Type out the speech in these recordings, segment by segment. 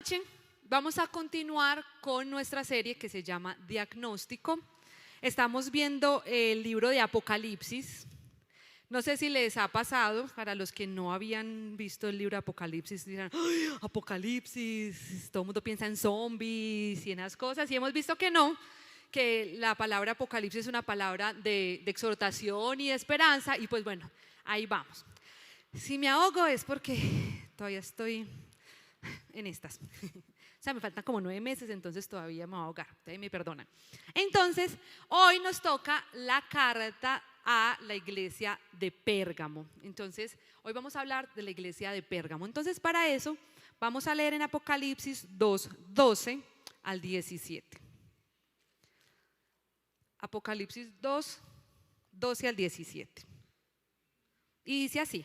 noche vamos a continuar con nuestra serie que se llama Diagnóstico. Estamos viendo el libro de Apocalipsis. No sé si les ha pasado, para los que no habían visto el libro de Apocalipsis, dirán, ¡ay, Apocalipsis! Todo el mundo piensa en zombies y en esas cosas, y hemos visto que no, que la palabra Apocalipsis es una palabra de exhortación y de esperanza, y pues bueno, ahí vamos. Si me ahogo es porque todavía estoy en estas. O sea, me faltan como 9 meses, entonces todavía me voy a ahogar, ustedes me perdonan. Entonces, hoy nos toca la carta a la iglesia de Pérgamo. Entonces, hoy vamos a hablar de la iglesia de Pérgamo. Entonces, para eso, vamos a leer en Apocalipsis 2, 12 al 17. Apocalipsis 2, 12 al 17. Y dice así: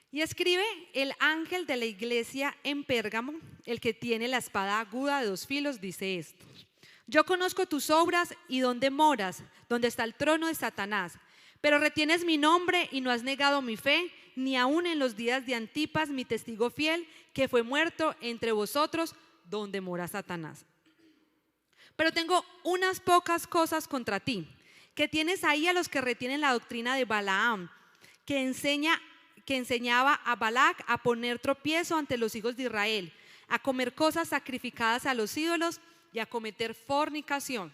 y escribe el ángel de la iglesia en Pérgamo, el que tiene la espada aguda de 2 filos, dice esto: yo conozco tus obras y dónde moras, donde está el trono de Satanás, pero retienes mi nombre y no has negado mi fe, ni aun en los días de Antipas, mi testigo fiel, que fue muerto entre vosotros, donde mora Satanás. Pero tengo unas pocas cosas contra ti, que tienes ahí a los que retienen la doctrina de Balaam, que enseñaba a Balac a poner tropiezo ante los hijos de Israel, a comer cosas sacrificadas a los ídolos y a cometer fornicación.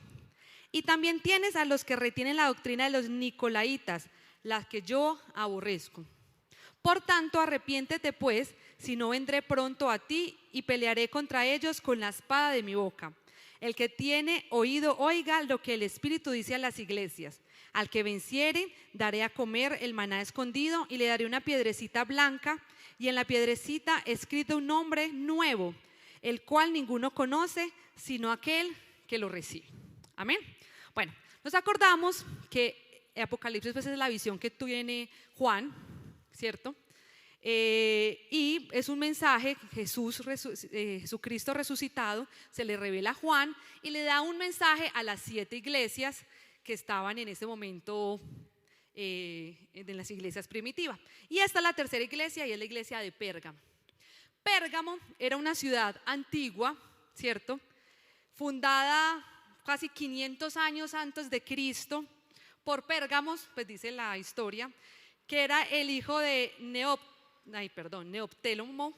Y también tienes a los que retienen la doctrina de los nicolaitas, las que yo aborrezco. Por tanto, arrepiéntete pues, si no vendré pronto a ti y pelearé contra ellos con la espada de mi boca. El que tiene oído, oiga lo que el Espíritu dice a las iglesias. Al que venciere, daré a comer el maná escondido y le daré una piedrecita blanca, y en la piedrecita escrito un nombre nuevo, el cual ninguno conoce, sino aquel que lo recibe. Amén. Bueno, nos acordamos que Apocalipsis pues es la visión que tiene Juan, ¿cierto? Y es un mensaje, Jesucristo resucitado, se le revela a Juan y le da un mensaje a las 7 iglesias que estaban en ese momento en las iglesias primitivas. Y esta es la tercera iglesia y es la iglesia de Pérgamo. Pérgamo era una ciudad antigua, ¿cierto? Fundada casi 500 años antes de Cristo por Pérgamos, pues dice la historia, que era el hijo de Neoptólemo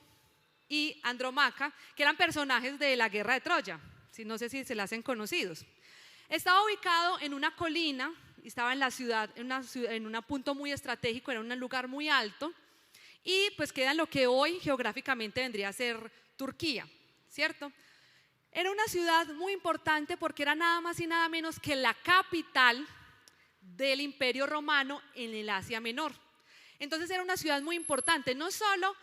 y Andromaca, que eran personajes de la guerra de Troya. No sé si se las hacen conocidos. Estaba ubicado en una colina, estaba en la ciudad, en un punto muy estratégico, era un lugar muy alto, y pues queda en lo que hoy geográficamente vendría a ser Turquía, ¿cierto? Era una ciudad muy importante porque era nada más y nada menos que la capital del Imperio Romano en el Asia Menor. Entonces era una ciudad muy importante. No solo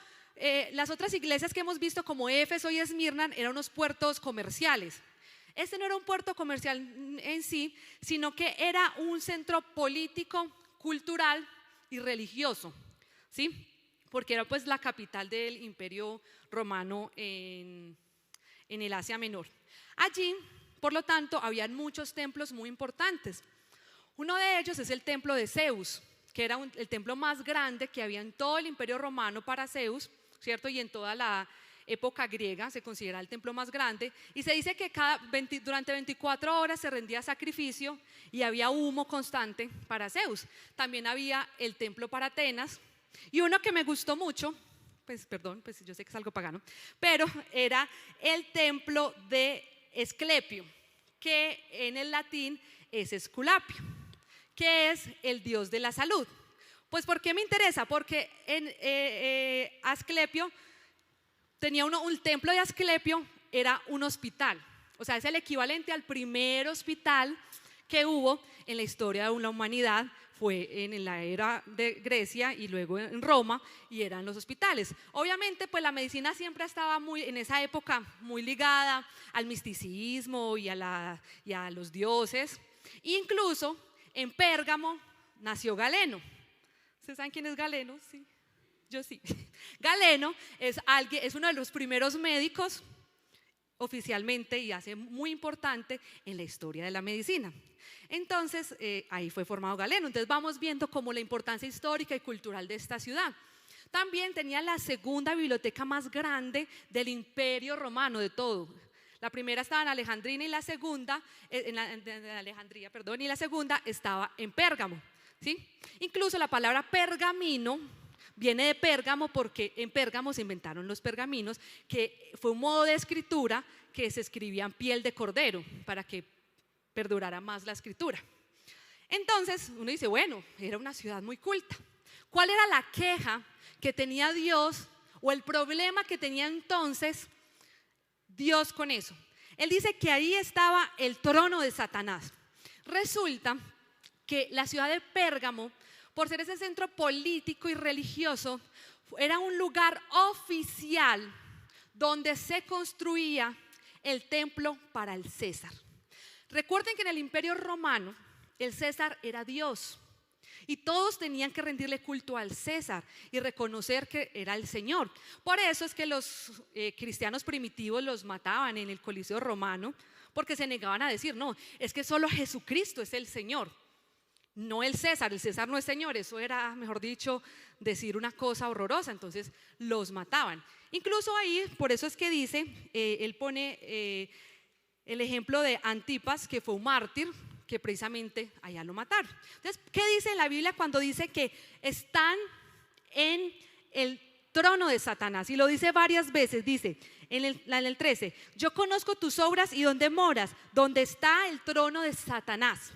las otras iglesias que hemos visto como Éfeso y Esmirna eran unos puertos comerciales. Este no era un puerto comercial en sí, sino que era un centro político, cultural y religioso, ¿sí? Porque era pues la capital del Imperio Romano en el Asia Menor. Allí, por lo tanto, habían muchos templos muy importantes. Uno de ellos es el templo de Zeus, que era el templo más grande que había en todo el Imperio Romano para Zeus, ¿cierto? Y en toda la época griega se considera el templo más grande, y se dice que durante 24 horas se rendía sacrificio y había humo constante para Zeus. También había el templo para Atenas, y uno que me gustó mucho, pues yo sé que es algo pagano, pero era el templo de Esclepio, que en el latín es Esculapio, que es el dios de la salud. Pues ¿por qué me interesa? Porque en Asclepio tenía el templo de Asclepio era un hospital, o sea, es el equivalente al primer hospital que hubo en la historia de la humanidad. Fue en la era de Grecia y luego en Roma, y eran los hospitales. Obviamente pues la medicina siempre estaba en esa época muy ligada al misticismo y a los dioses. Incluso en Pérgamo nació Galeno. ¿Ustedes saben quién es Galeno? Sí, yo sí. Galeno es uno de los primeros médicos oficialmente y hace muy importante en la historia de la medicina. Entonces ahí fue formado Galeno. Entonces vamos viendo como la importancia histórica y cultural de esta ciudad. También tenía la segunda biblioteca más grande del Imperio Romano, de todo. La primera estaba en Alejandría y la segunda, en Alejandría, perdón, y la segunda estaba en Pérgamo, ¿sí? Incluso la palabra pergamino viene de Pérgamo porque en Pérgamo se inventaron los pergaminos, que fue un modo de escritura que se escribía en piel de cordero para que perdurara más la escritura. Entonces uno dice, bueno, era una ciudad muy culta. ¿Cuál era la queja que tenía Dios o el problema que tenía entonces Dios con eso? Él dice que ahí estaba el trono de Satanás. Resulta que la ciudad de Pérgamo, por ser ese centro político y religioso, era un lugar oficial donde se construía el templo para el César. Recuerden que en el Imperio Romano el César era Dios y todos tenían que rendirle culto al César y reconocer que era el Señor. Por eso es que los cristianos primitivos los mataban en el Coliseo romano, porque se negaban a decir, no, es que solo Jesucristo es el Señor, no el César no es Señor. Eso era, mejor dicho, decir una cosa horrorosa. Entonces los mataban. Incluso ahí, por eso es que dice, él pone el ejemplo de Antipas, que fue un mártir, que precisamente allá lo mataron. Entonces, ¿qué dice la Biblia cuando dice que están en el trono de Satanás? Y lo dice varias veces, dice en el 13, yo conozco tus obras y dónde moras, donde está el trono de Satanás.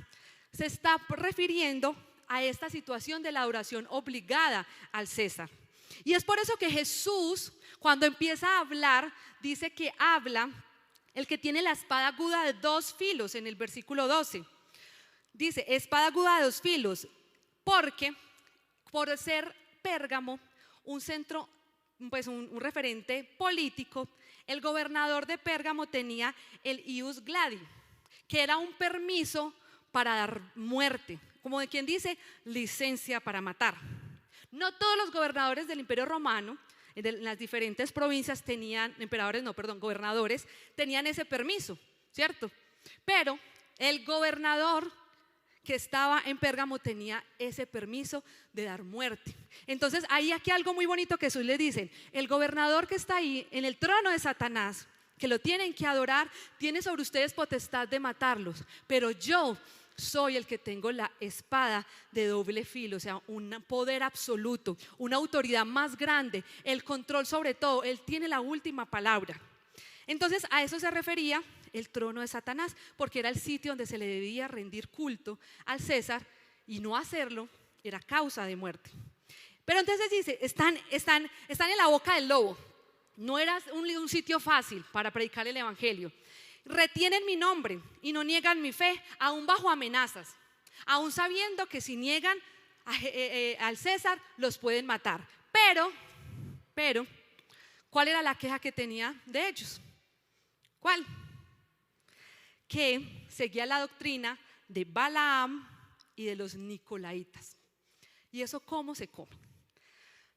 Se está refiriendo a esta situación de la adoración obligada al César. Y es por eso que Jesús, cuando empieza a hablar, dice que habla el que tiene la espada aguda de dos filos en el versículo 12. Dice, espada aguda de dos filos, porque por ser Pérgamo un centro, pues un referente político, el gobernador de Pérgamo tenía el ius gladi, que era un permiso para dar muerte, como de quien dice, licencia para matar. No todos los gobernadores del Imperio Romano, en las diferentes provincias gobernadores tenían ese permiso, ¿cierto? Pero el gobernador que estaba en Pérgamo tenía ese permiso de dar muerte. Entonces hay aquí algo muy bonito que Jesús le dice, el gobernador que está ahí en el trono de Satanás, que lo tienen que adorar, tiene sobre ustedes potestad de matarlos, pero yo soy el que tengo la espada de doble filo, o sea, un poder absoluto, una autoridad más grande, el control sobre todo, él tiene la última palabra. Entonces a eso se refería el trono de Satanás, porque era el sitio donde se le debía rendir culto al César, y no hacerlo era causa de muerte. Pero entonces dice, están en la boca del lobo. No era un sitio fácil para predicar el evangelio. Retienen mi nombre y no niegan mi fe, aún bajo amenazas, aún sabiendo que si niegan al César los pueden matar. Pero, ¿cuál era la queja que tenía de ellos? ¿Cuál? Que seguía la doctrina de Balaam y de los Nicolaitas. ¿Y eso cómo se come?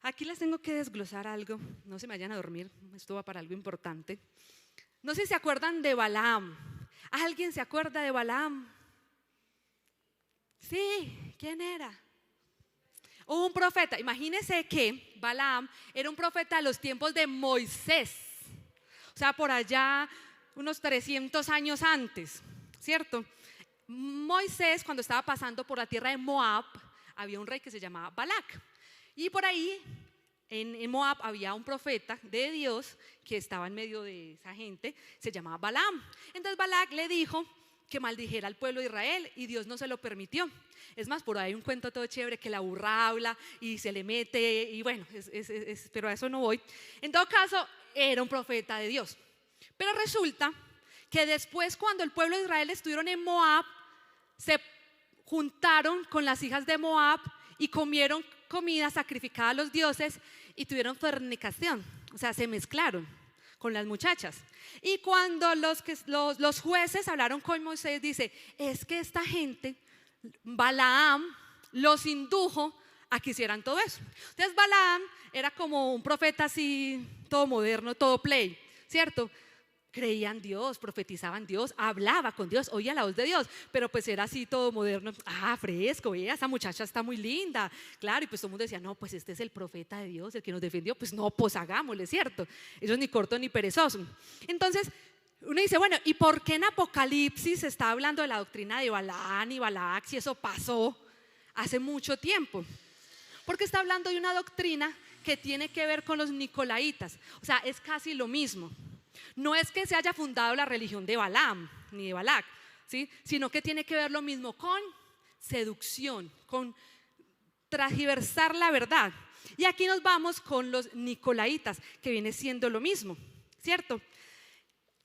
Aquí les tengo que desglosar algo, no se me vayan a dormir, esto va para algo importante. No sé si se acuerdan de Balaam. ¿Alguien se acuerda de Balaam? Sí, ¿quién era? Un profeta. Imagínense que Balaam era un profeta de los tiempos de Moisés, o sea, por allá unos 300 años antes, ¿cierto? Moisés, cuando estaba pasando por la tierra de Moab, había un rey que se llamaba Balac, y por ahí en Moab había un profeta de Dios que estaba en medio de esa gente, se llamaba Balaam. Entonces Balac le dijo que maldijera al pueblo de Israel y Dios no se lo permitió. Es más, por ahí hay un cuento todo chévere que la burra habla y se le mete, y bueno, pero a eso no voy. En todo caso, era un profeta de Dios. Pero resulta que después, cuando el pueblo de Israel estuvieron en Moab, se juntaron con las hijas de Moab y comieron comida sacrificada a los dioses y tuvieron fornicación, o sea, se mezclaron con las muchachas. Y cuando los jueces hablaron con Moisés, dice, es que esta gente, Balaam, los indujo a que hicieran todo eso. Entonces Balaam era como un profeta así, todo moderno, todo play, ¿cierto? creía en Dios, profetizaba en Dios, hablaba con Dios, oía la voz de Dios, pero pues era así todo moderno, fresco, vea, esa muchacha está muy linda, claro, y pues todo el mundo decía, no, pues este es el profeta de Dios, el que nos defendió, pues no, pues hagámosle, ¿cierto? Eso es ni corto ni perezoso. Entonces, uno dice, bueno, ¿y por qué en Apocalipsis se está hablando de la doctrina de Balaam y Balac si eso pasó hace mucho tiempo? Porque está hablando de una doctrina que tiene que ver con los nicolaitas, o sea, es casi lo mismo. No es que se haya fundado la religión de Balaam ni de Balac, ¿sí? Sino que tiene que ver lo mismo con seducción, con transgiversar la verdad. Y aquí nos vamos con los nicolaitas, que viene siendo lo mismo, ¿cierto?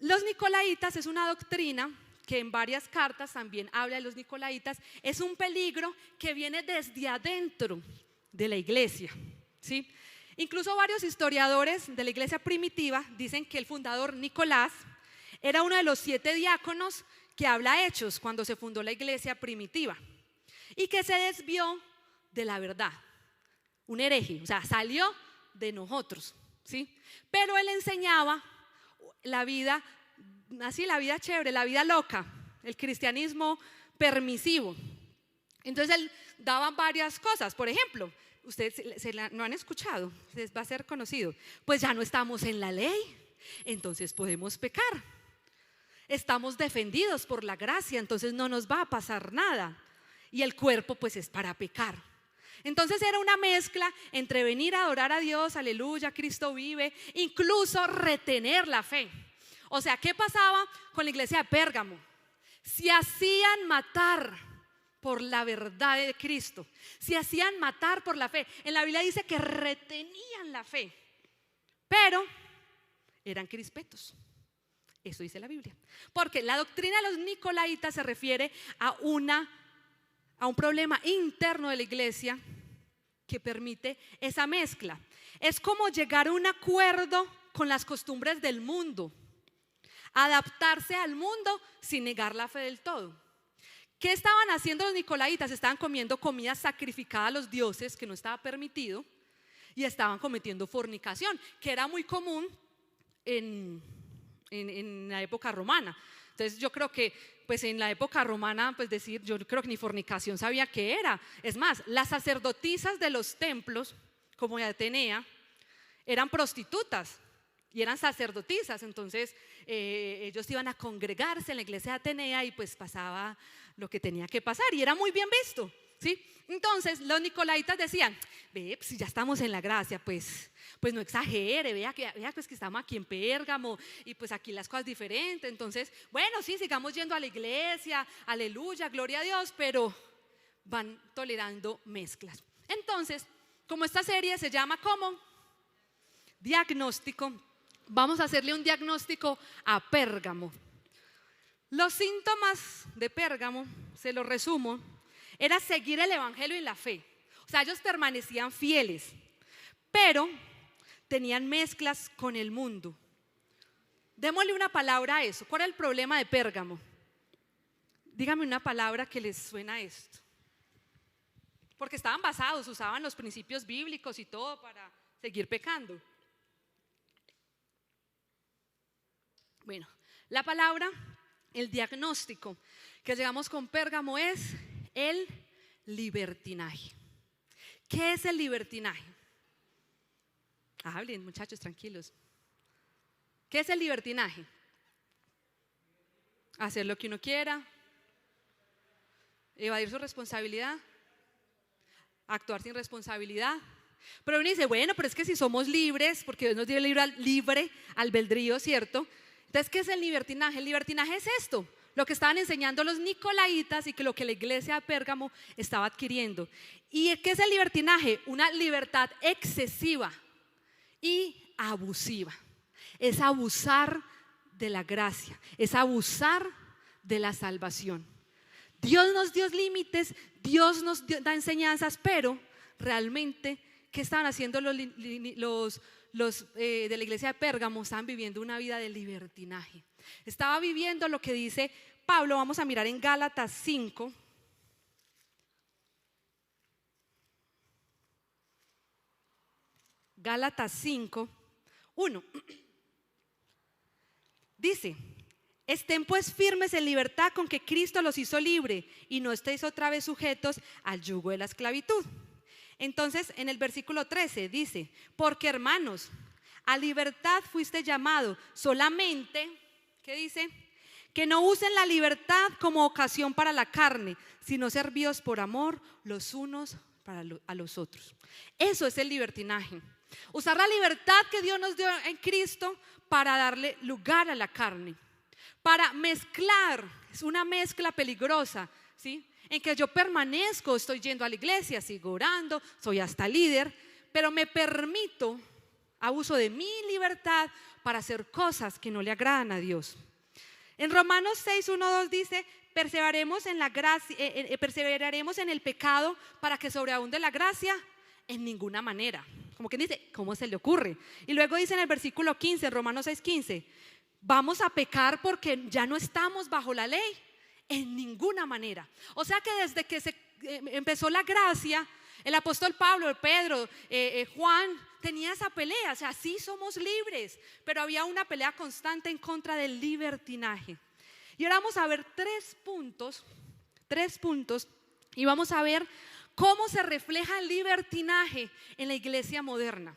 Los nicolaitas es una doctrina que en varias cartas también habla de los nicolaitas. Es un peligro que viene desde adentro de la iglesia, ¿sí? Incluso varios historiadores de la iglesia primitiva dicen que el fundador Nicolás era uno de los 7 diáconos que habla Hechos cuando se fundó la iglesia primitiva y que se desvió de la verdad, un hereje, o sea, salió de nosotros, ¿sí? Pero él enseñaba la vida, así la vida chévere, la vida loca, el cristianismo permisivo. Entonces él daba varias cosas, por ejemplo, ustedes no han escuchado, les va a ser conocido, pues ya no estamos en la ley, entonces podemos pecar, estamos defendidos por la gracia, entonces no nos va a pasar nada, y el cuerpo pues es para pecar. Entonces era una mezcla entre venir a adorar a Dios, aleluya, Cristo vive, incluso retener la fe. O sea, ¿qué pasaba con la iglesia de Pérgamo? Se hacían matar por la verdad de Cristo, se hacían matar por la fe. En la Biblia dice que retenían la fe, pero eran crispetos. Eso dice la Biblia. Porque la doctrina de los nicolaitas se refiere a un problema interno de la iglesia que permite esa mezcla. Es como llegar a un acuerdo con las costumbres del mundo, adaptarse al mundo sin negar la fe del todo. ¿Qué estaban haciendo los nicolaitas? Estaban comiendo comida sacrificada a los dioses, que no estaba permitido, y estaban cometiendo fornicación, que era muy común en la época romana. Entonces yo creo que pues en la época romana, pues decir, yo creo que ni fornicación sabía qué era. Es más, las sacerdotisas de los templos, como de Atenea, eran prostitutas y eran sacerdotisas. Entonces ellos iban a congregarse en la iglesia de Atenea y pues pasaba lo que tenía que pasar y era muy bien visto, ¿sí? Entonces los nicolaitas decían, ve, pues, si ya estamos en la gracia, pues no exagere, vea pues que estamos aquí en Pérgamo y pues aquí las cosas diferentes. Entonces, bueno, sí, sigamos yendo a la iglesia, aleluya, gloria a Dios, pero van tolerando mezclas. Entonces, como esta serie se llama ¿cómo? Diagnóstico, vamos a hacerle un diagnóstico a Pérgamo. Los síntomas de Pérgamo, se los resumo, era seguir el evangelio y la fe. O sea, ellos permanecían fieles, pero tenían mezclas con el mundo. Démosle una palabra a eso. ¿Cuál es el problema de Pérgamo? Dígame una palabra que les suena a esto. Porque estaban basados, usaban los principios bíblicos y todo para seguir pecando. Bueno, la palabra, el diagnóstico que llegamos con Pérgamo es el libertinaje. ¿Qué es el libertinaje? Hablen, muchachos, tranquilos. ¿Qué es el libertinaje? Hacer lo que uno quiera, evadir su responsabilidad, actuar sin responsabilidad. Pero uno dice, bueno, pero es que si somos libres, porque Dios nos dio libre albedrío, ¿cierto? Entonces, ¿qué es el libertinaje? El libertinaje es esto, lo que estaban enseñando los nicolaitas y que lo que la iglesia de Pérgamo estaba adquiriendo. ¿Y qué es el libertinaje? Una libertad excesiva y abusiva. Es abusar de la gracia, es abusar de la salvación. Dios nos dio límites, Dios nos da enseñanzas, pero realmente, ¿qué estaban haciendo los de la iglesia de Pérgamo? Estaban viviendo una vida de libertinaje. Estaba viviendo lo que dice Pablo. Vamos a mirar en Gálatas 5. Gálatas 5, 1. Dice, estén pues firmes en libertad con que Cristo los hizo libre y no estéis otra vez sujetos al yugo de la esclavitud. Entonces en el versículo 13 dice, porque hermanos, a libertad fuiste llamado, solamente, ¿qué dice? Que no usen la libertad como ocasión para la carne, sino servíos por amor los unos a los otros. Eso es el libertinaje. Usar la libertad que Dios nos dio en Cristo para darle lugar a la carne. Para mezclar, es una mezcla peligrosa, ¿sí? En que yo permanezco, estoy yendo a la iglesia, sigo orando, soy hasta líder, pero me permito abuso de mi libertad para hacer cosas que no le agradan a Dios. En Romanos 6, 1, 2 dice, perseveraremos en la gracia, perseveraremos en el pecado para que sobreabunde la gracia. En ninguna manera. Como quien dice, ¿cómo se le ocurre? Y luego dice en el versículo 15, Romanos 6, 15, vamos a pecar porque ya no estamos bajo la ley. En ninguna manera. O sea que desde que se empezó la gracia, el apóstol Pablo, Pedro, Juan tenía esa pelea. O sea, sí somos libres, pero había una pelea constante en contra del libertinaje. Y ahora vamos a ver tres puntos, y vamos a ver cómo se refleja el libertinaje en la iglesia moderna.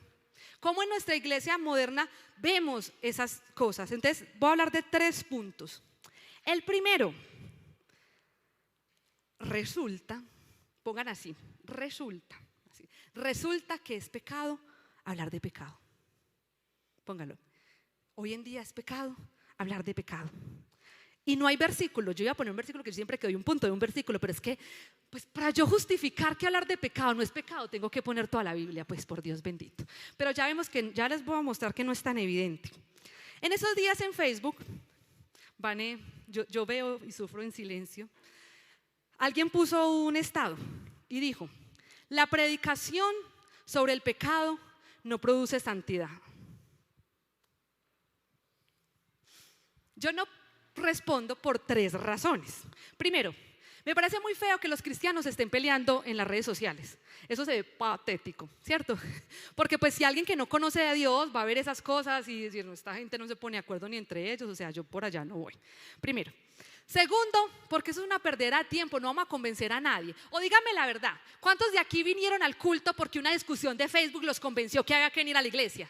Cómo en nuestra iglesia moderna vemos esas cosas. Entonces voy a hablar de 3 puntos. El primero, resulta que es pecado hablar de pecado. Póngalo. Hoy en día es pecado hablar de pecado. Y no hay versículo. Yo iba a poner un versículo que siempre que doy un punto de un versículo, pero es que pues para yo justificar que hablar de pecado no es pecado, tengo que poner toda la Biblia, pues por Dios bendito. Pero ya vemos que, ya les voy a mostrar que no es tan evidente. En esos días en Facebook, yo veo y sufro en silencio. Alguien puso un estado y dijo, la predicación sobre el pecado no produce santidad. Yo no respondo por 3 razones. Primero, me parece muy feo que los cristianos estén peleando en las redes sociales. Eso se ve patético, ¿cierto? Porque pues si alguien que no conoce a Dios va a ver esas cosas y decir, no, esta gente no se pone de acuerdo ni entre ellos, o sea, yo por allá no voy. Primero. Segundo, porque eso es una perdera de tiempo, no vamos a convencer a nadie. O díganme la verdad, ¿cuántos de aquí vinieron al culto porque una discusión de Facebook los convenció que había que venir a la iglesia?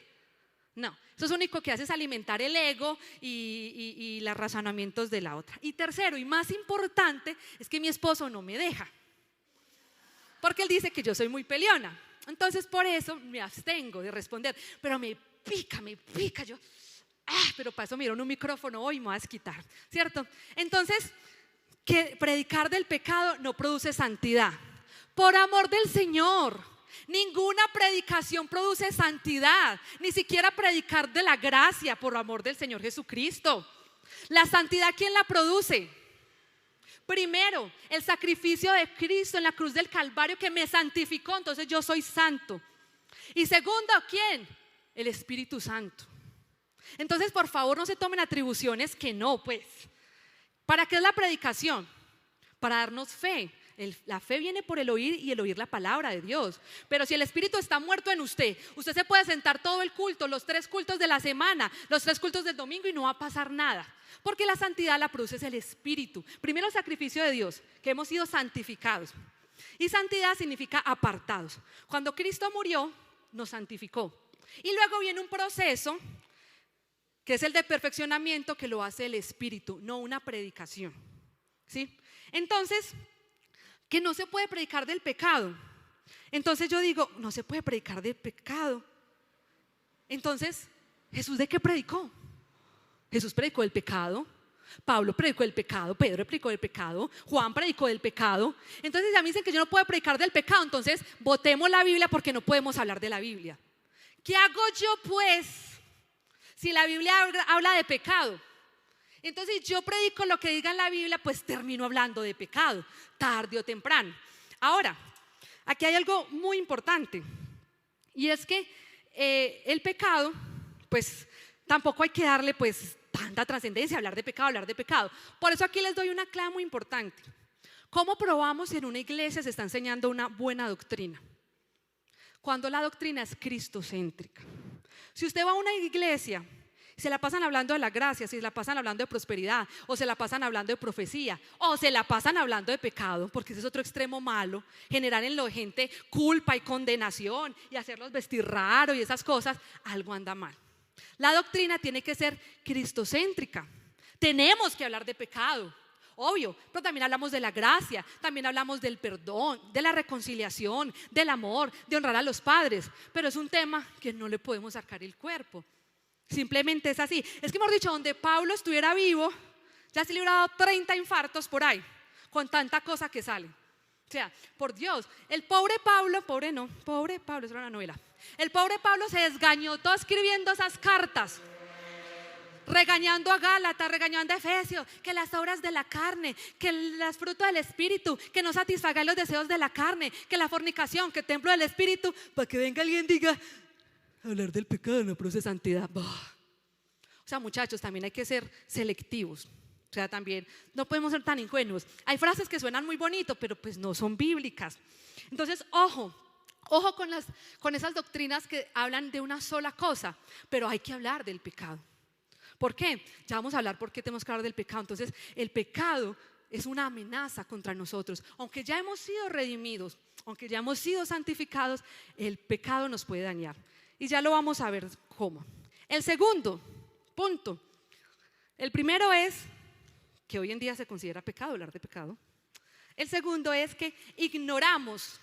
No, eso es lo único que hace es alimentar el ego y los razonamientos de la otra. Y tercero y más importante es que mi esposo no me deja, porque él dice que yo soy muy peleona. Entonces por eso me abstengo de responder, pero me pica, yo, pero para eso me dieron un micrófono hoy, me voy a desquitar, ¿cierto? Entonces, que predicar del pecado no produce santidad, por amor del Señor. Ninguna predicación produce santidad, ni siquiera predicar de la gracia por amor del Señor Jesucristo. La santidad, ¿quién la produce? Primero, el sacrificio de Cristo en la cruz del Calvario que me santificó, entonces yo soy santo. Y segundo, ¿quién? El Espíritu Santo. Entonces, por favor, no se tomen atribuciones que no, pues. ¿Para qué es la predicación? Para darnos fe. La fe viene por el oír y el oír la palabra de Dios. Pero si el Espíritu está muerto en usted se puede sentar todo el culto, los 3 cultos de la semana, los 3 cultos del domingo y no va a pasar nada. Porque la santidad la produce el Espíritu. Primero el sacrificio de Dios, que hemos sido santificados. Y santidad significa apartados. Cuando Cristo murió, nos santificó. Y luego viene un proceso que es el de perfeccionamiento, que lo hace el Espíritu, no una predicación. ¿Sí? Entonces, que no se puede predicar del pecado. Entonces yo digo, no se puede predicar del pecado. Entonces, ¿Jesús de qué predicó? Jesús predicó del pecado, Pablo predicó del pecado, Pedro predicó del pecado, Juan predicó del pecado. Entonces a mí dicen que yo no puedo predicar del pecado, entonces botemos la Biblia porque no podemos hablar de la Biblia. ¿Qué hago yo pues si la Biblia habla de pecado? Entonces si yo predico lo que diga en la Biblia, pues termino hablando de pecado, tarde o temprano. Ahora, aquí hay algo muy importante, y es que el pecado, pues tampoco hay que darle pues tanta trascendencia, hablar de pecado. Por eso aquí les doy una clave muy importante. ¿Cómo probamos si en una iglesia se está enseñando una buena doctrina? Cuando la doctrina es cristocéntrica. Si usted va a una iglesia Se la pasan hablando de la gracia, se la pasan hablando de prosperidad, o se la pasan hablando de profecía, o se la pasan hablando de pecado, porque ese es otro extremo malo, generar en la gente culpa y condenación y hacerlos vestir raro y esas cosas, algo anda mal. La doctrina tiene que ser cristocéntrica. Tenemos que hablar de pecado, obvio, pero también hablamos de la gracia, también hablamos del perdón, de la reconciliación, del amor, de honrar a los padres, pero es un tema que no le podemos sacar el cuerpo. Simplemente es así. Es que hemos dicho, donde Pablo estuviera vivo, ya se le hubiera dado 30 infartos por ahí, con tanta cosa que sale. O sea, por Dios, el pobre Pablo, eso era una novela. El pobre Pablo se desgañó todo escribiendo esas cartas, regañando a Gálatas, regañando a Efesios, que las obras de la carne, que las frutas del Espíritu, que no satisfagan los deseos de la carne, que la fornicación, que el templo del Espíritu, para que venga alguien y diga, hablar del pecado no produce santidad. O sea, muchachos, también hay que ser selectivos. O sea, también no podemos ser tan ingenuos. Hay frases que suenan muy bonito, pero pues no son bíblicas. Entonces, ojo con esas doctrinas que hablan de una sola cosa, pero hay que hablar del pecado. ¿Por qué? Ya vamos a hablar por qué tenemos que hablar del pecado. Entonces, el pecado es una amenaza contra nosotros. Aunque ya hemos sido redimidos, aunque ya hemos sido santificados, el pecado nos puede dañar. Y ya lo vamos a ver cómo. El segundo punto, el primero es que hoy en día se considera pecado hablar de pecado. El segundo es que ignoramos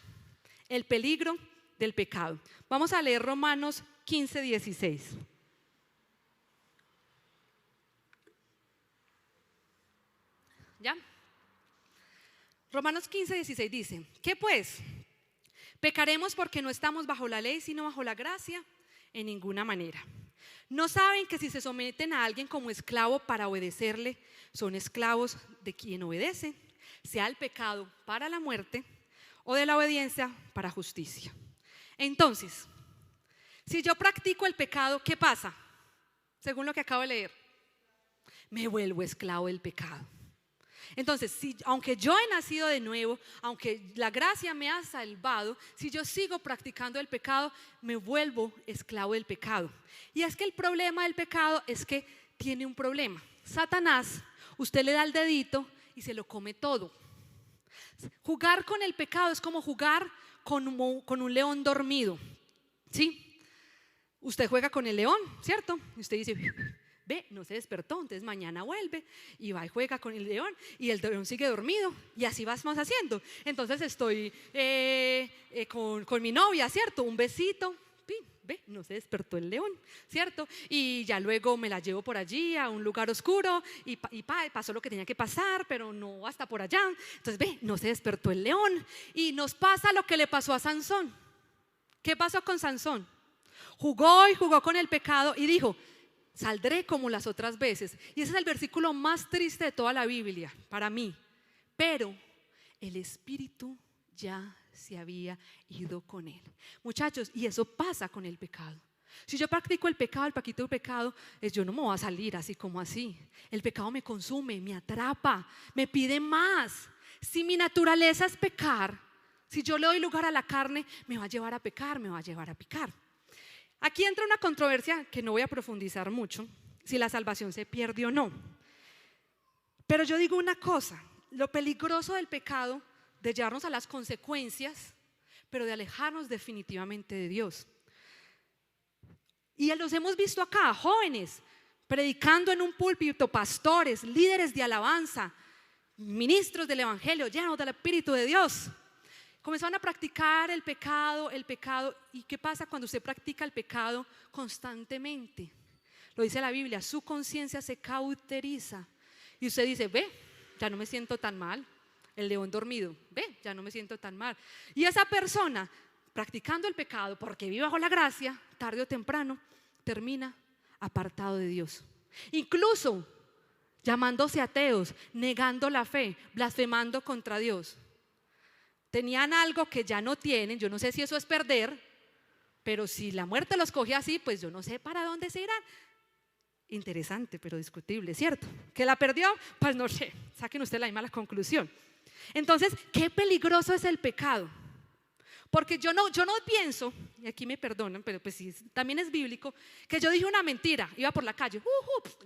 el peligro del pecado. Vamos a leer Romanos 15:16. ¿Ya? Romanos 15:16 dice, ¿qué pues? ¿Pecaremos porque no estamos bajo la ley sino bajo la gracia? En ninguna manera. ¿No saben que si se someten a alguien como esclavo para obedecerle, son esclavos de quien obedece, sea el pecado para la muerte o de la obediencia para justicia? Entonces, si yo practico el pecado, ¿qué pasa? Según lo que acabo de leer, me vuelvo esclavo del pecado. Entonces, aunque yo he nacido de nuevo, aunque la gracia me ha salvado, si yo sigo practicando el pecado, me vuelvo esclavo del pecado. Y es que el problema del pecado es que tiene un problema. Satanás, usted le da el dedito y se lo come todo. Jugar con el pecado es como jugar con un león dormido, ¿sí? Usted juega con el león, ¿cierto? Y usted dice, ve, no se despertó, entonces mañana vuelve y va y juega con el león y el león sigue dormido y así vamos haciendo. Entonces estoy con mi novia, ¿cierto? Un besito, ve, no se despertó el león, ¿cierto? Y ya luego me la llevo por allí a un lugar oscuro y pasó lo que tenía que pasar, pero no hasta por allá. Entonces, ve, no se despertó el león y nos pasa lo que le pasó a Sansón. ¿Qué pasó con Sansón? Jugó y jugó con el pecado y dijo, saldré como las otras veces. Y ese es el versículo más triste de toda la Biblia para mí. Pero el espíritu ya se había ido con él. Muchachos, y eso pasa con el pecado. Si yo practico el pecado yo no me voy a salir así como así. El pecado me consume, me atrapa, me pide más. Si mi naturaleza es pecar, si yo le doy lugar a la carne, me va a llevar a pecar, me va a llevar a picar. Aquí entra una controversia que no voy a profundizar mucho, si la salvación se pierde o no. Pero yo digo una cosa, lo peligroso del pecado, de llevarnos a las consecuencias, pero de alejarnos definitivamente de Dios. Y los hemos visto acá, jóvenes, predicando en un púlpito, pastores, líderes de alabanza, ministros del evangelio, llenos del Espíritu de Dios. Comenzaron a practicar el pecado. ¿Y qué pasa cuando usted practica el pecado constantemente? Lo dice la Biblia, su conciencia se cauteriza. Y usted dice, ve, ya no me siento tan mal. El león dormido, ve, ya no me siento tan mal. Y esa persona, practicando el pecado, porque vive bajo la gracia, tarde o temprano, termina apartado de Dios. Incluso llamándose ateos, negando la fe, blasfemando contra Dios. Tenían algo que ya no tienen, yo no sé si eso es perder, pero si la muerte los coge así, pues yo no sé para dónde se irán. Interesante, pero discutible, ¿cierto? ¿Que la perdió? Pues no sé, saquen ustedes la misma conclusión. Entonces, qué peligroso es el pecado. Porque yo no pienso, y aquí me perdonan, pero pues sí, también es bíblico, que yo dije una mentira, iba por la calle,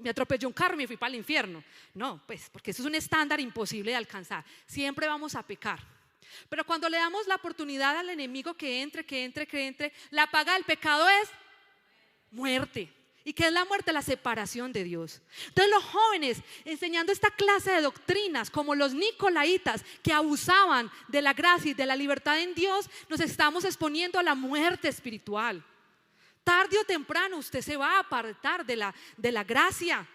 me atropelló un carro y me fui para el infierno. No, pues porque eso es un estándar imposible de alcanzar. Siempre vamos a pecar. Pero cuando le damos la oportunidad al enemigo que entre, la paga del pecado es muerte. ¿Y qué es la muerte? La separación de Dios. Entonces los jóvenes enseñando esta clase de doctrinas como los nicolaitas que abusaban de la gracia y de la libertad en Dios, nos estamos exponiendo a la muerte espiritual. Tarde o temprano usted se va a apartar de la gracia.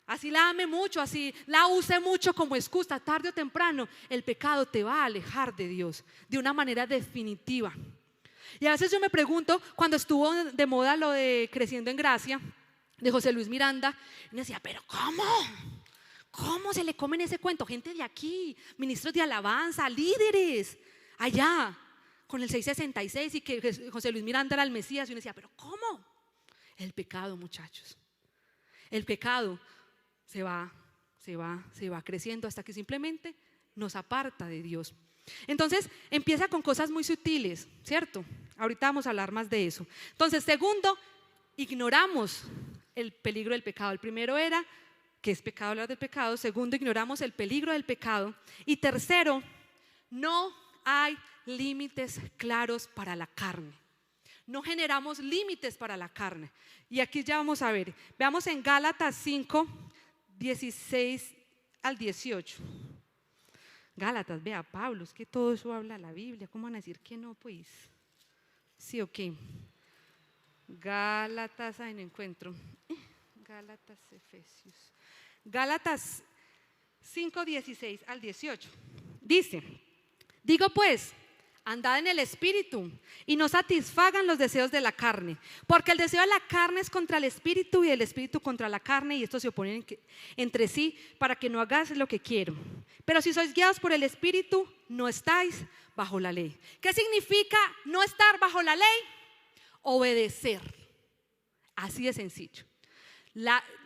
Así la ame mucho, así la use mucho como excusa, tarde o temprano el pecado te va a alejar de Dios de una manera definitiva. Y a veces yo me pregunto, cuando estuvo de moda lo de Creciendo en Gracia, de José Luis Miranda, y me decía, pero ¿cómo se le comen ese cuento? Gente de aquí, ministros de alabanza, líderes, allá, con el 666 y que José Luis Miranda era el Mesías. Y uno decía, pero ¿cómo? El pecado, muchachos. El pecado se va creciendo hasta que simplemente nos aparta de Dios. Entonces empieza con cosas muy sutiles, ¿cierto? Ahorita vamos a hablar más de eso. Entonces, segundo, ignoramos el peligro del pecado. El primero era que es pecado hablar del pecado. Segundo, ignoramos el peligro del pecado. Y tercero, no hay límites claros para la carne. No generamos límites para la carne. Y aquí ya vamos a ver. Veamos en Gálatas 5, 16 al 18. Gálatas, vea, Pablo, es que todo eso habla la Biblia. ¿Cómo van a decir que no, pues? Sí, ok. Gálatas, ahí no encuentro. Gálatas, Efesios. Gálatas 5, 16 al 18. Dice, digo pues, andad en el espíritu y no satisfagan los deseos de la carne, porque el deseo de la carne es contra el espíritu y el espíritu contra la carne, y estos se oponen entre sí para que no hagáis lo que quiero. Pero si sois guiados por el espíritu, no estáis bajo la ley. ¿Qué significa no estar bajo la ley? Obedecer. Así de sencillo.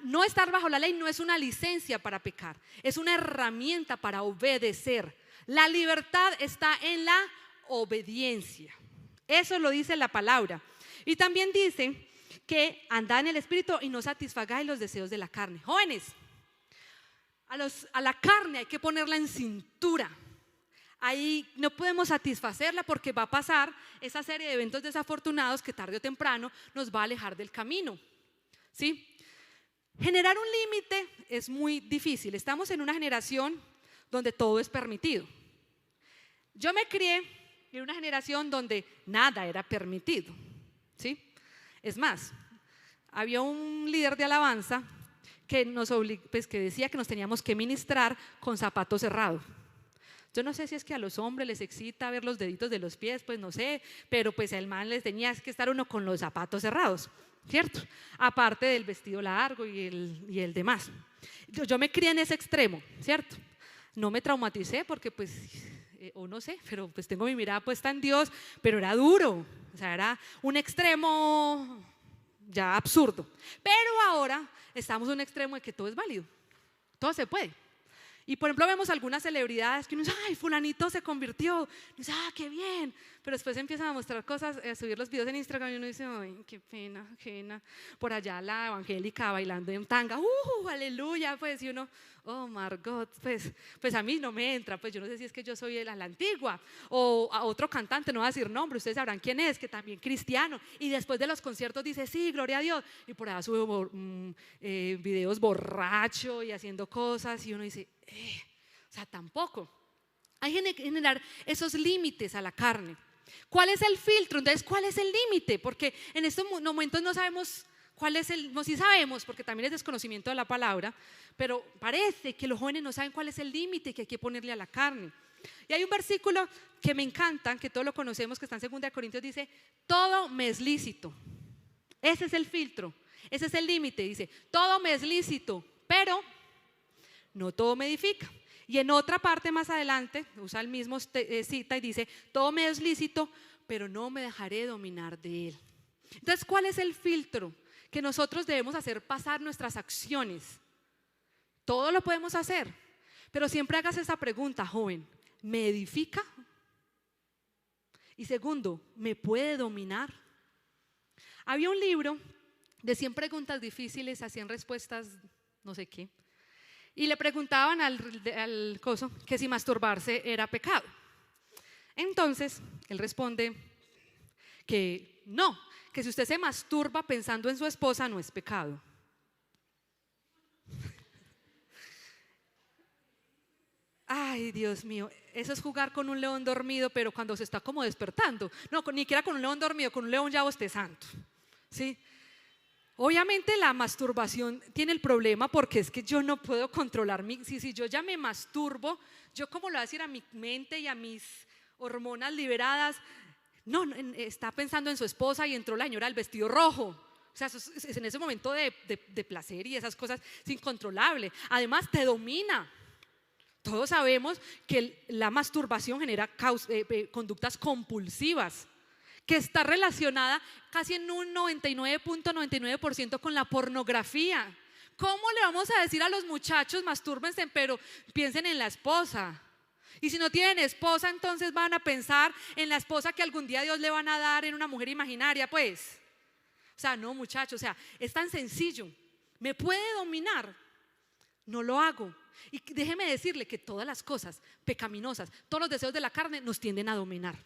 No estar bajo la ley no es una licencia para pecar, es una herramienta para obedecer. La libertad está en la obediencia. Eso lo dice la palabra. Y también dice que andad en el espíritu y no satisfagáis los deseos de la carne. Jóvenes, a la carne hay que ponerla en cintura. Ahí no podemos satisfacerla porque va a pasar esa serie de eventos desafortunados que tarde o temprano nos va a alejar del camino. ¿Sí? Generar un límite es muy difícil. Estamos en una generación donde todo es permitido. Yo me crié en una generación donde nada era permitido, ¿sí? Es más, había un líder de alabanza que que decía que nos teníamos que ministrar con zapatos cerrados. Yo no sé si es que a los hombres les excita ver los deditos de los pies, pues no sé, pero pues al man les tenía que estar uno con los zapatos cerrados, ¿cierto? Aparte del vestido largo y el demás. Yo me crié en ese extremo, ¿cierto? No me traumaticé porque pues, o no sé, pero pues tengo mi mirada puesta en Dios, pero era duro, o sea, era un extremo ya absurdo. Pero ahora estamos en un extremo de que todo es válido, todo se puede. Y por ejemplo vemos algunas celebridades que uno dice, ay, fulanito se convirtió, y dice, ah, qué bien, pero después empiezan a mostrar cosas, a subir los videos en Instagram y uno dice, ay, qué pena, ajena, por allá la evangélica bailando en tanga, aleluya, pues, y uno, oh, Margot, pues a mí no me entra, pues yo no sé si es que yo soy la antigua, o a otro cantante, no voy a decir nombre, ustedes sabrán quién es, que también cristiano, y después de los conciertos dice, sí, gloria a Dios, y por allá sube videos borracho y haciendo cosas, y uno dice, o sea, tampoco. Hay que generar esos límites a la carne. ¿Cuál es el filtro? Entonces, ¿cuál es el límite? Porque en estos momentos no sabemos cuál es no, sí sabemos, porque también es desconocimiento de la palabra, pero parece que los jóvenes no saben cuál es el límite que hay que ponerle a la carne. Y hay un versículo que me encanta, que todos lo conocemos, que está en 2 Corintios, dice, todo me es lícito. Ese es el filtro, ese es el límite, dice, todo me es lícito, pero no todo me edifica. Y en otra parte más adelante usa el mismo cita y dice, todo me es lícito, pero no me dejaré dominar de él. Entonces, ¿cuál es el filtro que nosotros debemos hacer pasar nuestras acciones? Todo lo podemos hacer, pero siempre hagas esa pregunta, joven, ¿me edifica? Y segundo, ¿me puede dominar? Había un libro de 100 preguntas difíciles a 100 respuestas no sé qué, y le preguntaban al coso que si masturbarse era pecado. Entonces, él responde que no, que si usted se masturba pensando en su esposa no es pecado. Ay, Dios mío, eso es jugar con un león dormido, pero cuando se está como despertando. No, ni siquiera con un león dormido, con un león ya bostezando, ¿sí? Obviamente la masturbación tiene el problema porque es que yo no puedo controlar si yo ya me masturbo, yo cómo le voy a decir a mi mente y a mis hormonas liberadas, no, está pensando en su esposa y entró la señora del vestido rojo. O sea, es en ese momento de placer y esas cosas, es incontrolable. Además te domina. Todos sabemos que la masturbación genera conductas compulsivas, que está relacionada casi en un 99.99% con la pornografía. ¿Cómo le vamos a decir a los muchachos mastúrbense, pero piensen en la esposa? Y si no tienen esposa, entonces van a pensar en la esposa que algún día Dios le van a dar en una mujer imaginaria, pues. O sea, no, muchachos, o sea, es tan sencillo. ¿Me puede dominar? No lo hago. Y déjeme decirle que todas las cosas pecaminosas, todos los deseos de la carne nos tienden a dominar.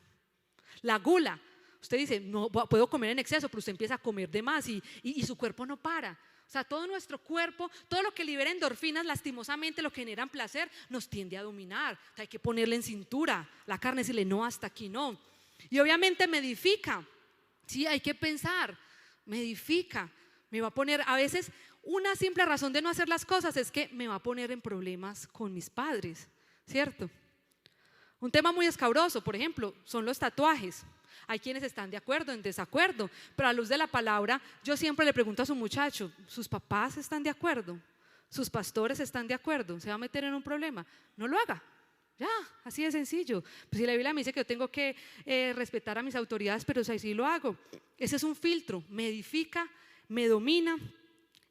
La gula, usted dice, no puedo comer en exceso, pero usted empieza a comer de más y su cuerpo no para. O sea, todo nuestro cuerpo, todo lo que libera endorfinas, lastimosamente lo que generan placer, nos tiende a dominar. O sea, hay que ponerle en cintura la carne, decirle no, hasta aquí no. Y obviamente me edifica. Sí, hay que pensar, me edifica, me va a poner, a veces una simple razón de no hacer las cosas es que me va a poner en problemas con mis padres, ¿cierto? Un tema muy escabroso, por ejemplo, son los tatuajes. Hay quienes están de acuerdo, en desacuerdo, pero a luz de la palabra, yo siempre le pregunto a su muchacho, ¿sus papás están de acuerdo? ¿Sus pastores están de acuerdo? ¿Se va a meter en un problema? No lo haga. Ya, así de sencillo. Pues si la Biblia me dice que yo tengo que respetar a mis autoridades, pero si así lo hago. Ese es un filtro, me edifica, me domina.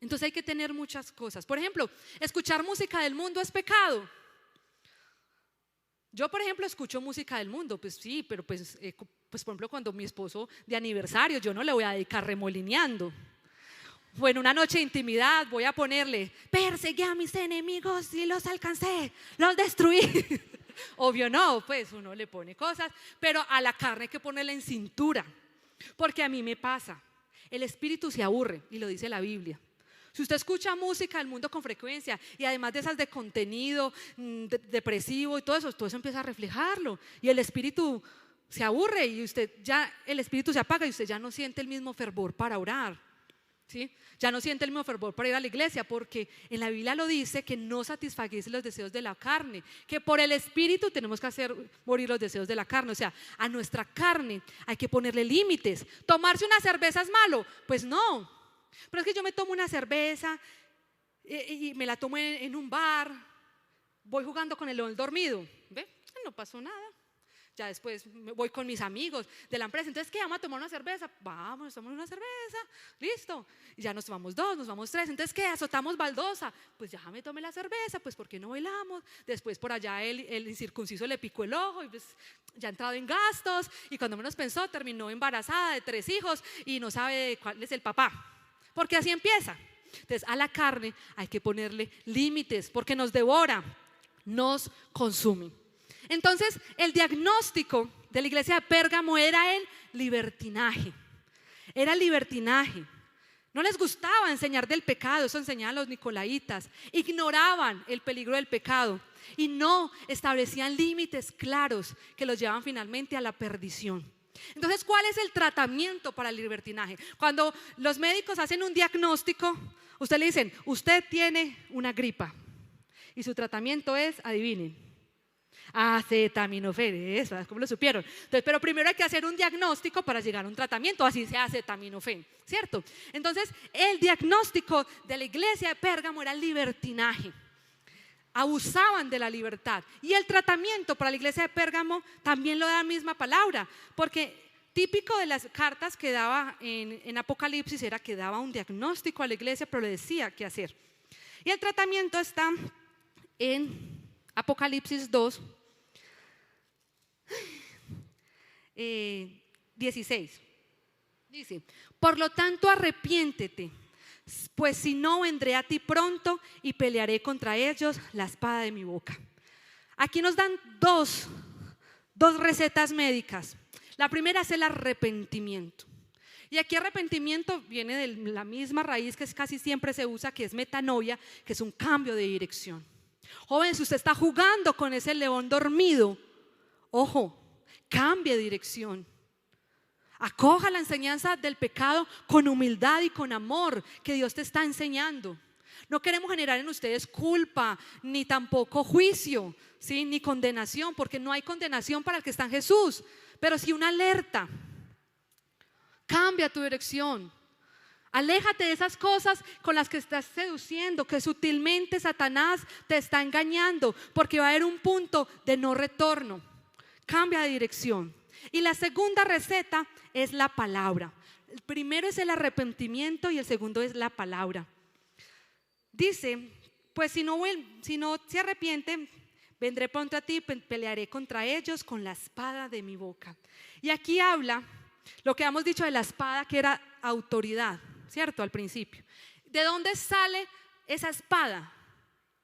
Entonces hay que tener muchas cosas. Por ejemplo, escuchar música del mundo es pecado. Yo, por ejemplo, escucho música del mundo, pues sí, pero pues por ejemplo, cuando mi esposo de aniversario, yo no le voy a dedicar remolineando. O en una noche de intimidad voy a ponerle, perseguí a mis enemigos y los alcancé, los destruí. Obvio no, pues uno le pone cosas, pero a la carne hay que ponerla en cintura. Porque a mí me pasa, el espíritu se aburre, y lo dice la Biblia. Si usted escucha música del mundo con frecuencia y además de esas de contenido depresivo y todo eso empieza a reflejarlo y el espíritu se aburre y el espíritu se apaga y usted ya no siente el mismo fervor para orar, ¿sí? Ya no siente el mismo fervor para ir a la iglesia porque en la Biblia lo dice que no satisfaguéis los deseos de la carne, que por el espíritu tenemos que hacer morir los deseos de la carne. O sea, a nuestra carne hay que ponerle límites. ¿Tomarse una cerveza es malo? Pues no. Pero es que yo me tomo una cerveza y me la tomo en un bar, voy jugando con el león dormido, ¿ve? No pasó nada. Ya después voy con mis amigos de la empresa, entonces ¿qué? ¿Vamos a tomar una cerveza? Vamos, tomamos una cerveza, listo. Y ya nos tomamos 2, nos vamos 3, entonces ¿qué? Azotamos baldosa. Pues ya me tomé la cerveza, pues ¿por qué no bailamos? Después por allá el incircunciso le picó el ojo y pues ya ha entrado en gastos y cuando menos pensó terminó embarazada de 3 hijos y no sabe cuál es el papá. Porque así empieza. Entonces a la carne hay que ponerle límites porque nos devora, nos consume. Entonces el diagnóstico de la iglesia de Pérgamo era el libertinaje. Era el libertinaje. No les gustaba enseñar del pecado, eso enseñaban los nicolaitas. Ignoraban el peligro del pecado y no establecían límites claros que los llevaban finalmente a la perdición. Entonces, ¿cuál es el tratamiento para el libertinaje? Cuando los médicos hacen un diagnóstico, usted le dicen, usted tiene una gripa y su tratamiento es, adivinen, acetaminofén, eso, ¿cómo lo supieron? Entonces, pero primero hay que hacer un diagnóstico para llegar a un tratamiento, así sea acetaminofén, ¿cierto? Entonces, el diagnóstico de la iglesia de Pérgamo era el libertinaje. Abusaban de la libertad y el tratamiento para la iglesia de Pérgamo también lo da la misma palabra, porque típico de las cartas que daba en Apocalipsis era que daba un diagnóstico a la iglesia, pero le decía qué hacer. Y el tratamiento está en Apocalipsis 2, 16. Dice, por lo tanto arrepiéntete, pues si no vendré a ti pronto y pelearé contra ellos la espada de mi boca. Aquí nos dan dos recetas médicas. La primera es el arrepentimiento. Y aquí arrepentimiento viene de la misma raíz que casi siempre se usa, que es metanoia, que es un cambio de dirección. Joven, si usted está jugando con ese león dormido, ojo, cambie de dirección. Acoja la enseñanza del pecado con humildad y con amor que Dios te está enseñando. No queremos generar en ustedes culpa, ni tampoco juicio, ¿sí? Ni condenación, porque no hay condenación para el que está en Jesús, pero sí una alerta. Cambia tu dirección. Aléjate de esas cosas con las que estás seduciendo, que sutilmente Satanás te está engañando, porque va a haber un punto de no retorno. Cambia de dirección. Y la segunda receta es la palabra. El primero es el arrepentimiento y el segundo es la palabra. Dice, pues si no se arrepienten, vendré pronto a ti y pelearé contra ellos con la espada de mi boca. Y aquí habla lo que hemos dicho de la espada, que era autoridad, ¿cierto? Al principio. ¿De dónde sale esa espada?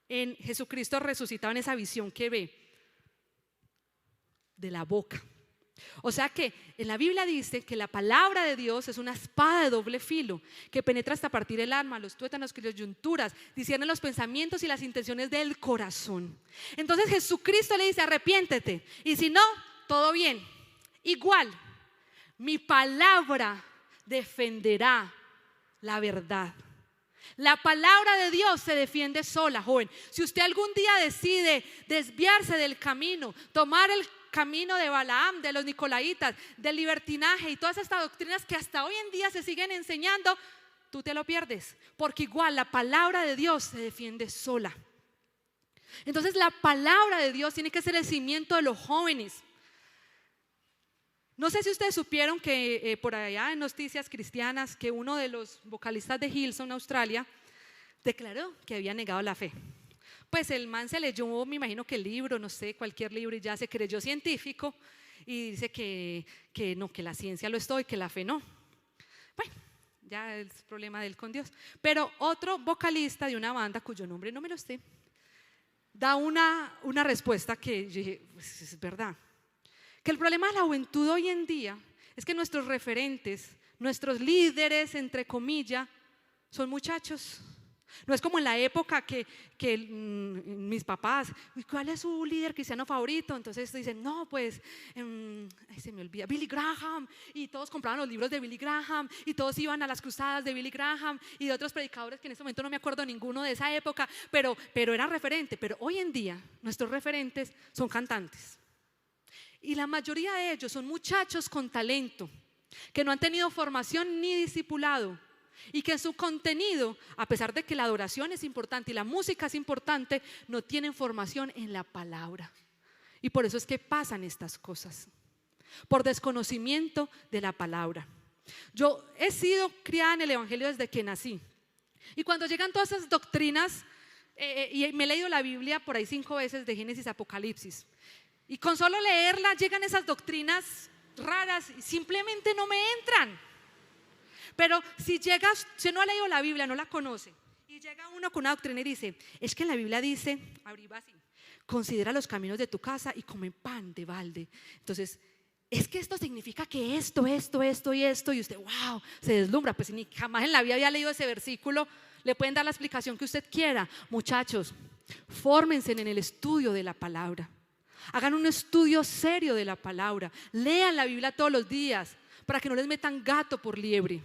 En Jesucristo resucitado, en esa visión que ve. De la boca. O sea que en la Biblia dice que la palabra de Dios es una espada de doble filo que penetra hasta partir el alma, los tuétanos, las coyunturas, discierne los pensamientos y las intenciones del corazón. Entonces Jesucristo le dice, arrepiéntete, y si no, todo bien. Igual, mi palabra defenderá la verdad. La palabra de Dios se defiende sola, joven. Si usted algún día decide desviarse del camino, tomar el camino de Balaam, de los Nicolaitas, del libertinaje y todas estas doctrinas que hasta hoy en día se siguen enseñando, tú te lo pierdes, porque igual la palabra de Dios se defiende sola. Entonces la palabra de Dios tiene que ser el cimiento de los jóvenes. No sé si ustedes supieron que por allá en Noticias Cristianas, que uno de los vocalistas de Hillsong, Australia, declaró que había negado la fe. Pues el man se leyó, me imagino que el libro, no sé, cualquier libro, y ya se creyó científico y dice que no, que la ciencia lo es todo y que la fe no. Bueno, ya es problema de él con Dios. Pero otro vocalista de una banda cuyo nombre no me lo sé, da una respuesta que yo dije, pues es verdad. Que el problema de la juventud hoy en día es que nuestros referentes, nuestros líderes, entre comillas, son muchachos. No es como en la época que mis papás, ¿cuál es su líder cristiano favorito? Entonces dicen, no, pues, se me olvida, Billy Graham. Y todos compraban los libros de Billy Graham y todos iban a las cruzadas de Billy Graham y de otros predicadores que en este momento no me acuerdo ninguno de esa época, pero era referente. Pero hoy en día nuestros referentes son cantantes. Y la mayoría de ellos son muchachos con talento, que no han tenido formación ni discipulado. Y que en su contenido, a pesar de que la adoración es importante y la música es importante, no tienen formación en la palabra. Y por eso es que pasan estas cosas, por desconocimiento de la palabra. Yo he sido criada en el evangelio desde que nací. Y cuando llegan todas esas doctrinas, y me he leído la Biblia por ahí 5 veces de Génesis a Apocalipsis, y con solo leerla llegan esas doctrinas raras y simplemente no me entran. Pero si no ha leído la Biblia, no la conoce, y llega uno con una doctrina y dice, es que en la Biblia dice, arriba así, considera los caminos de tu casa y come pan de balde. Entonces, es que esto significa que esto y esto, y usted, wow, se deslumbra. Pues ni jamás en la vida había leído ese versículo. Le pueden dar la explicación que usted quiera. Muchachos, fórmense en el estudio de la palabra. Hagan un estudio serio de la palabra. Lean la Biblia todos los días para que no les metan gato por liebre.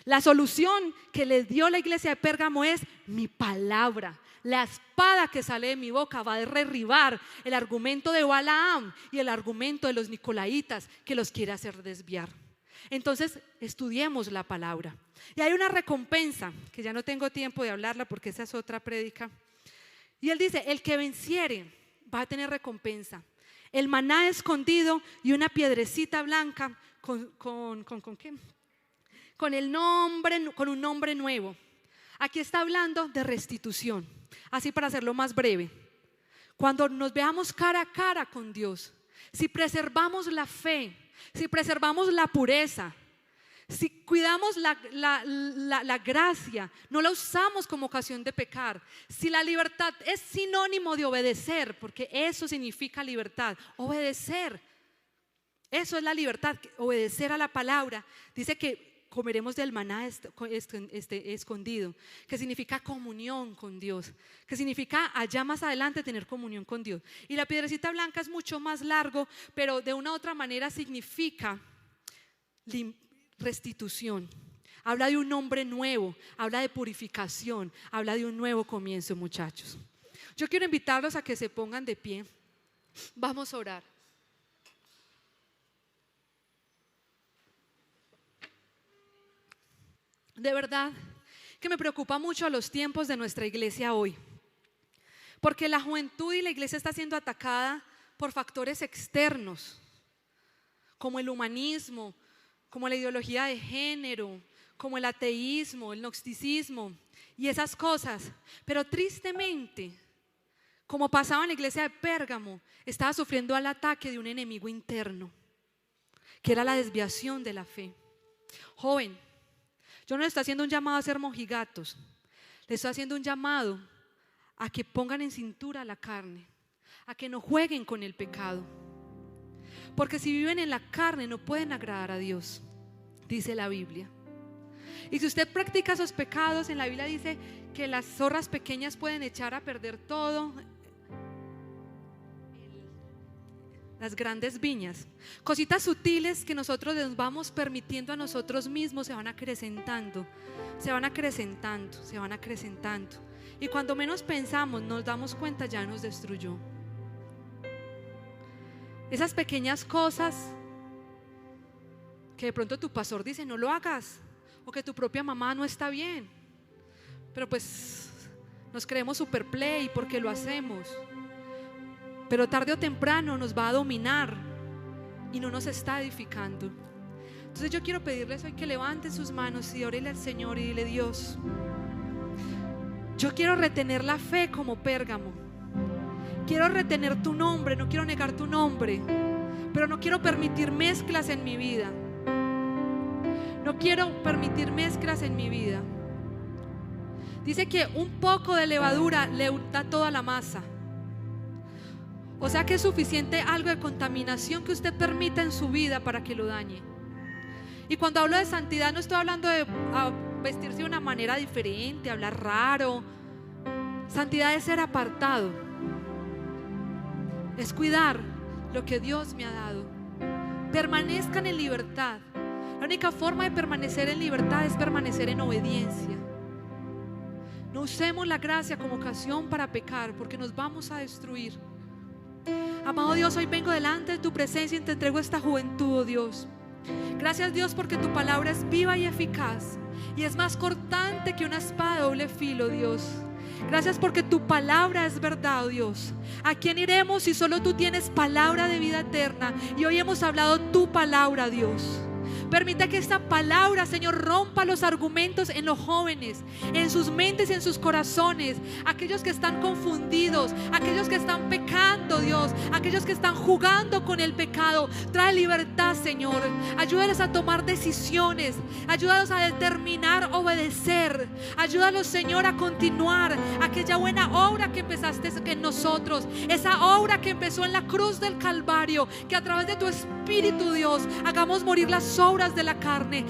La solución que les dio la iglesia de Pérgamo es mi palabra. La espada que sale de mi boca va a derribar el argumento de Balaam y el argumento de los Nicolaitas que los quiere hacer desviar. Entonces estudiemos la palabra. Y hay una recompensa que ya no tengo tiempo de hablarla porque esa es otra prédica. Y él dice, el que venciere va a tener recompensa. El maná escondido y una piedrecita blanca ¿con qué? Con un nombre nuevo. Aquí está hablando de restitución. Así para hacerlo más breve. Cuando nos veamos cara a cara con Dios, si preservamos la fe, si preservamos la pureza, Si cuidamos la gracia, no la usamos como ocasión de pecar. Si la libertad es sinónimo de obedecer, porque eso significa libertad, obedecer. Eso es la libertad, obedecer a la palabra. Dice que comeremos del maná escondido, que significa comunión con Dios, que significa allá más adelante tener comunión con Dios. Y la piedrecita blanca es mucho más largo, pero de una u otra manera significa restitución. Habla de un hombre nuevo, habla de purificación, habla de un nuevo comienzo, muchachos. Yo quiero invitarlos a que se pongan de pie. Vamos a orar. De verdad que me preocupa mucho los tiempos de nuestra iglesia hoy, porque la juventud y la iglesia está siendo atacada por factores externos, como el humanismo, como la ideología de género, como el ateísmo, el gnosticismo y esas cosas. Pero tristemente, como pasaba en la iglesia de Pérgamo, estaba sufriendo el ataque de un enemigo interno, que era la desviación de la fe. Joven, yo no le estoy haciendo un llamado a ser mojigatos, le estoy haciendo un llamado a que pongan en cintura la carne, a que no jueguen con el pecado, porque si viven en la carne no pueden agradar a Dios, dice la Biblia. Y si usted practica esos pecados, en la Biblia dice que las zorras pequeñas pueden echar a perder todo, las grandes viñas. Cositas sutiles que nosotros nos vamos permitiendo a nosotros mismos se van acrecentando, se van acrecentando, se van acrecentando. Y cuando menos pensamos, nos damos cuenta, ya nos destruyó. Esas pequeñas cosas que de pronto tu pastor dice no lo hagas, o que tu propia mamá no está bien, pero pues nos creemos super play porque lo hacemos. Pero tarde o temprano nos va a dominar y no nos está edificando. Entonces yo quiero pedirles hoy que levanten sus manos y órele al Señor y dile: Dios, yo quiero retener la fe como Pérgamo. Quiero retener tu nombre, no quiero negar tu nombre, pero no quiero permitir mezclas en mi vida. No quiero permitir mezclas en mi vida. Dice que un poco de levadura le unta toda la masa. O sea que es suficiente algo de contaminación que usted permita en su vida para que lo dañe. Y cuando hablo de santidad no estoy hablando de vestirse de una manera diferente, hablar raro. Santidad es ser apartado, es cuidar lo que Dios me ha dado. Permanezcan en libertad. La única forma de permanecer en libertad es permanecer en obediencia. No usemos la gracia como ocasión para pecar, porque nos vamos a destruir. Amado Dios, hoy vengo delante de tu presencia y te entrego esta juventud, oh Dios. Gracias, Dios, porque tu palabra es viva y eficaz y es más cortante que una espada de doble filo, Dios. Gracias porque tu palabra es verdad, oh Dios. ¿A quién iremos si solo tú tienes palabra de vida eterna? Y hoy hemos hablado tu palabra, Dios. Permita que esta palabra, Señor, rompa los argumentos en los jóvenes, en sus mentes y en sus corazones. Aquellos que están confundidos, aquellos que están pecando, Dios, aquellos que están jugando con el pecado. Trae libertad, Señor. Ayúdalos a tomar decisiones. Ayúdalos a determinar obedecer. Ayúdalos, Señor, a continuar aquella buena obra que empezaste en nosotros. Esa obra que empezó en la cruz del Calvario. Que a través de tu Espíritu, Dios, hagamos morir las obras de la carne.